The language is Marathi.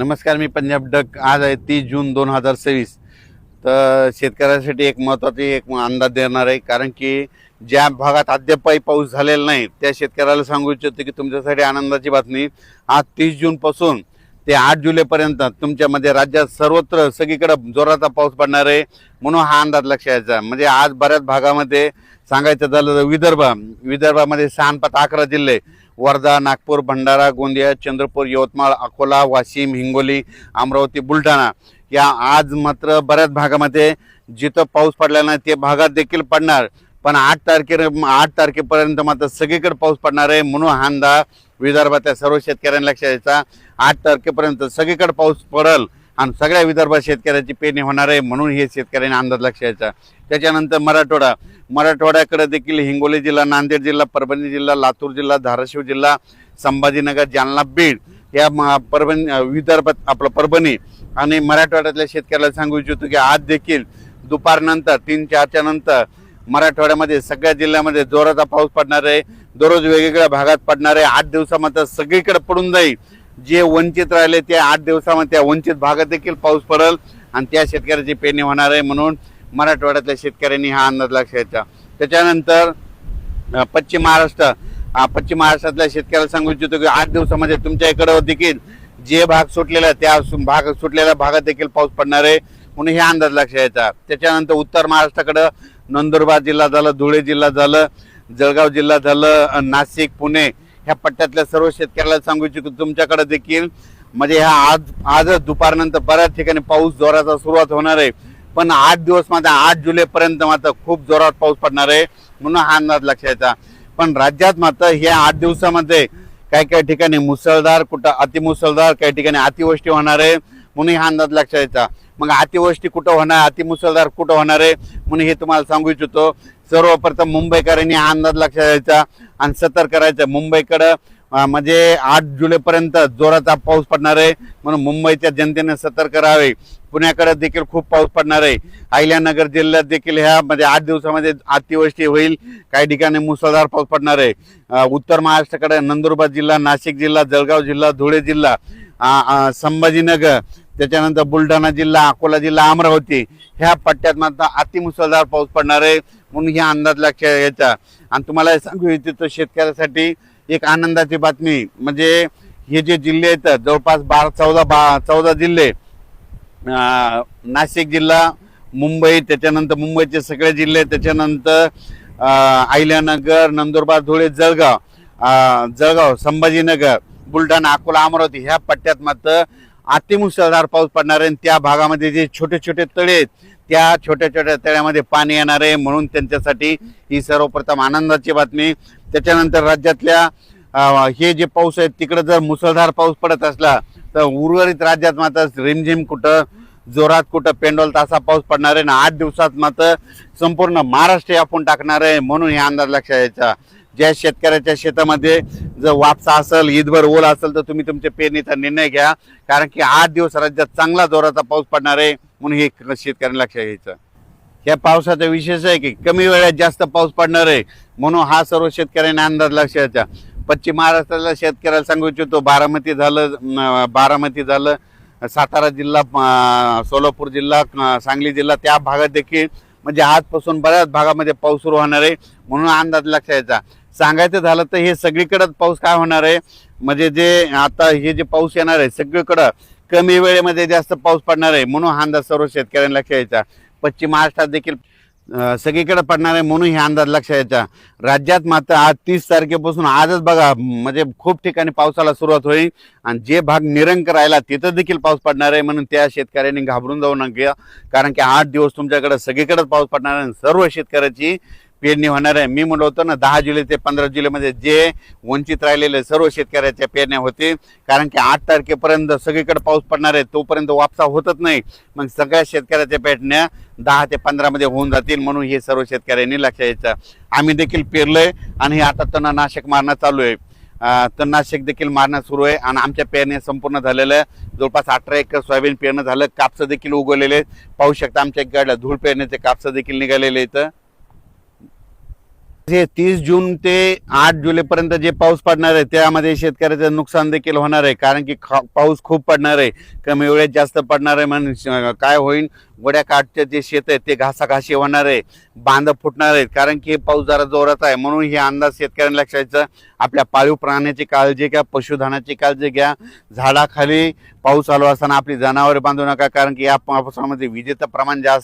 नमस्कार, मी पंजाब डक। आज आहे 30 जून 2026। तर शेतकऱ्यासाठी एक महत्त्वाची एक अंदाज देणार आहे, कारण की ज्या भागात अद्यापही पाऊस झालेला नाही त्या शेतकऱ्याला सांगू इच्छितो की तुमच्यासाठी आनंदाची बातमी। आज 30 जूनपासून ते 8 जुलैपर्यंत तुमच्यामध्ये राज्यात सर्वत्र सगळीकडे जोराचा पाऊस पडणार आहे, म्हणून हा अंदाज लक्षात घ्यायचा। म्हणजे आज बऱ्याच भागामध्ये सांगायचं झालं तर विदर्भामध्ये 11 जिल्हे, वर्धा, नागपूर, भंडारा, गोंदिया, चंद्रपूर, यवतमाळ, अकोला, वाशिम, हिंगोली, अमरावती, बुलढाणा या आज मात्र बऱ्याच भागामध्ये जिथं पाऊस पडला नाही ते भागात देखील पडणार। पण 8 तारखेपर्यंत मात्र सगळीकडे पाऊस पडणार आहे, म्हणून हा अंदाज विदर्भातल्या सर्व शेतकऱ्यांना लक्षात घ्यायचा। 8 तारखेपर्यंत सगळीकडे पाऊस पडेल आणि सगळ्या विदर्भात शेतकऱ्याची पेरणी होणार आहे, म्हणून हे शेतकऱ्यांनी अंदाज लक्षात घ्यायचा। त्याच्यानंतर मराठवाड्याकडे देखील हिंगोली जिल्हा, नांदेड जिल्हा, परभणी जिल्हा, लातूर जिल्हा, धाराशिव जिल्हा, संभाजीनगर, जालना, बीड या परभणी आणि मराठवाड्यातल्या शेतकऱ्याला सांगू इच्छितो की आज देखील दुपारनंतर 3-4च्या नंतर मराठवाड्यामध्ये सगळ्या जिल्ह्यामध्ये जोराचा पाऊस पडणार आहे। दररोज वेगवेगळ्या भागात पडणार आहे। 8 दिवसामध्ये सगळीकडे पडून जाईल। जे वंचित राहिले त्या 8 दिवसामध्ये त्या वंचित भागात देखील पाऊस पडेल आणि त्या शेतकऱ्याची पेरणी होणार आहे, म्हणून मराठवाड्यातल्या शेतकऱ्यांनी हा अंदाज लक्षात घ्यायचा। त्याच्यानंतर पश्चिम महाराष्ट्रातल्या शेतकऱ्याला सांगू इच्छितो की 8 दिवसामध्ये तुमच्या इकडे देखील जे भाग सुटलेला त्या सुटलेल्या भागात देखील पाऊस पडणार आहे, म्हणून हे अंदाज लक्षात घ्यायचा। त्याच्यानंतर उत्तर महाराष्ट्राकडे नंदुरबार जिल्हा झालं, धुळे जिल्हा झालं, जळगाव जिल्हा झालं, नाशिक, पुणे ह्या पट्ट्यातल्या सर्व शेतकऱ्याला सांगू इच्छितो तुमच्याकडे देखील म्हणजे ह्या आजच दुपारनंतर बऱ्याच ठिकाणी पाऊस जोराचा सुरुवात होणार आहे। पण 8 दिवस मात्र 8 जुलैपर्यंत मात्र खूप जोरात पाऊस पडणार आहे, म्हणून हा अंदाज लक्षात घ्यायचा। पण राज्यात मात्र ह्या 8 दिवसामध्ये काही ठिकाणी मुसळधार, कुठं अतिमुसळधार, काही ठिकाणी अतिवृष्टी होणार आहे, म्हणून हा अंदाज लक्षात घ्यायचा। मग अतिवृष्टी कुठं होणार, अतिमुसळधार कुठं होणार आहे म्हणून हे तुम्हाला सांगू इच्छितो। सर्वप्रथम मुंबईकरांनी हा अंदाज लक्षात घ्यायचा आणि सतर्क करायचं। मुंबईकडं म्हणजे 8 जुलैपर्यंत जोराचा पाऊस पडणार आहे, म्हणून मुंबईच्या जनतेने सतर्क राहावे। पुण्याकडे देखील खूप पाऊस पडणार आहे। अहिल्यानगर जिल्ह्यात देखील ह्या म्हणजे 8 दिवसामध्ये अतिवृष्टी होईल, काही ठिकाणी मुसळधार पाऊस पडणार आहे। उत्तर महाराष्ट्राकडे नंदुरबार जिल्हा, नाशिक जिल्हा, जळगाव जिल्हा, धुळे जिल्हा, संभाजीनगर, त्याच्यानंतर बुलढाणा जिल्हा, अकोला जिल्हा, अमरावती ह्या पट्ट्यात मात्र अतिमुसळधार पाऊस पडणार आहे, म्हणून हा अंदाज लक्षात घ्यायचा। आणि तुम्हाला सांगू इच्छितो शेतकऱ्यासाठी एक आनंदाची बातमी म्हणजे हे जे जिल्हे आहेत जवळपास 14 जिल्हे, नाशिक जिल्हा, मुंबई, त्याच्यानंतर मुंबईचे सगळे जिल्हे, त्याच्यानंतर अहिल्यानगर, नंदुरबार, धुळे, जळगाव, संभाजीनगर, बुलढाणा, अकोला, अमरावती ह्या पट्ट्यात मात्र अतिमुसळधार पाऊस पडणार आहे। त्या भागामध्ये जे छोटे छोटे तळे आहेत त्या छोट्या छोट्या तळ्यामध्ये पाणी येणार आहे, म्हणून त्यांच्यासाठी ही सर्वप्रथम आनंदाची बातमी। त्याच्यानंतर राज्यातल्या हे जे पाऊस आहे तिकडे जर मुसळधार पाऊस पडत असला तर उर्वरित राज्यात मात्र रिमझिम कुठं जोरात कुठं पेंडोल तासा पाऊस पडणार आहे ना 8 दिवसात मात्र संपूर्ण महाराष्ट्र आपण टाकणार आहे, म्हणून हे अंदाज लक्षात घ्यायचा। ज्या शेतकऱ्याच्या शेतामध्ये जर वापसा असेल, ईदभर ओल असेल तर तुम्ही तुमच्या पेरणीचा निर्णय घ्या, कारण की 8 दिवस राज्यात चांगला जोराचा पाऊस पडणार आहे, म्हणून हे शेतकऱ्यांना लक्षात घ्यायचं। या पावसाचा विशेष आहे की कमी वेळात जास्त पाऊस पडणार आहे, म्हणून हा सर्व शेतकऱ्यांना अंदाज लक्षात घ्यायचा। पश्चिम महाराष्ट्राला शेतकऱ्याला सांगू इच्छितो बारामती झालं, सातारा जिल्हा, सोलापूर जिल्हा, सांगली जिल्हा त्या भागात देखील म्हणजे आजपासून बऱ्याच भागामध्ये पाऊस सुरू होणार आहे, म्हणून अंदाज लक्षात घ्यायचा। सांगायचं झालं तर हे सगळीकडे पाऊस काय होणार आहे म्हणजे जे आता हे जे पाऊस येणार आहे सगळीकडे कमी वेळेमध्ये जास्त पाऊस पडणार आहे, म्हणून हा अंदाज सर्व शेतकऱ्यांना लक्षात घ्यायचा। पश्चिम महाराष्ट्रात देखील सगळीकडे पडणार आहे, म्हणून हे अंदाज लक्षात घ्यायचा। राज्यात मात्र आज 30 तारखेपासून आजच बघा म्हणजे खूप ठिकाणी पावसाला सुरुवात होईल आणि जे भाग निरंक राहिला तिथं देखील पाऊस पडणार आहे, म्हणून त्या शेतकऱ्यांनी घाबरून जाऊ नका, कारण की 8 दिवस तुमच्याकडे सगळीकडेच पाऊस पडणार आहे, सर्व शेतकऱ्याची पेरणी होणार आहे। मी म्हणलो होतो ना 10 जुलै ते 15 जुलैमध्ये जे वंचित राहिलेले सर्व शेतकऱ्याच्या पेरण्या होतील, कारण की 8 तारखेपर्यंत सगळीकडे पाऊस पडणार आहे, तोपर्यंत वापसा होतच नाही, मग सगळ्या शेतकऱ्याच्या पेरण्या 10 ते 15 मध्ये होऊन जातील, म्हणून हे सर्व शेतकऱ्यांनी लक्षात घ्यायचं। आम्ही देखील पेरलोय आणि आता तणनाशक मारणं चालू आहे, तणनाशक देखील मारणं सुरू आहे आणि आमच्या पेरण्या संपूर्ण झालेल्या आहे। जवळपास 18 एकर सोयाबीन पेरणं झालं, कापसं देखील उगवलेले पाहू शकता, आमच्या गाड्या धूळ पेरण्याचे कापसं देखील निघालेले आहेत। हे 30 जून ते 8 जुलैपर्यंत जे पाऊस पडणार आहे त्यामध्ये शेतकऱ्याचं नुकसान देखील होणार आहे, कारण की पाऊस खूप पडणार आहे, कमी वेळेत जास्त पडणार आहे. म्हणून काय होईल, वड्या काठचे जे शेत आहे ते घासाघाशी होणार आहे, बांध फुटणार आहेत, कारण की पाऊस जरा जोरात आहे. म्हणून हे अंदाज शेतकऱ्यांना लक्षात घ्यायचं. आपल्या पाळीव प्राण्याची काळजी घ्या, पशुधनाची काळजी घ्या. झाडाखाली पाऊस चालू असताना आपली जनावरे बांधू नका, कारण की या पावसामध्ये विजेचं प्रमाण जास्त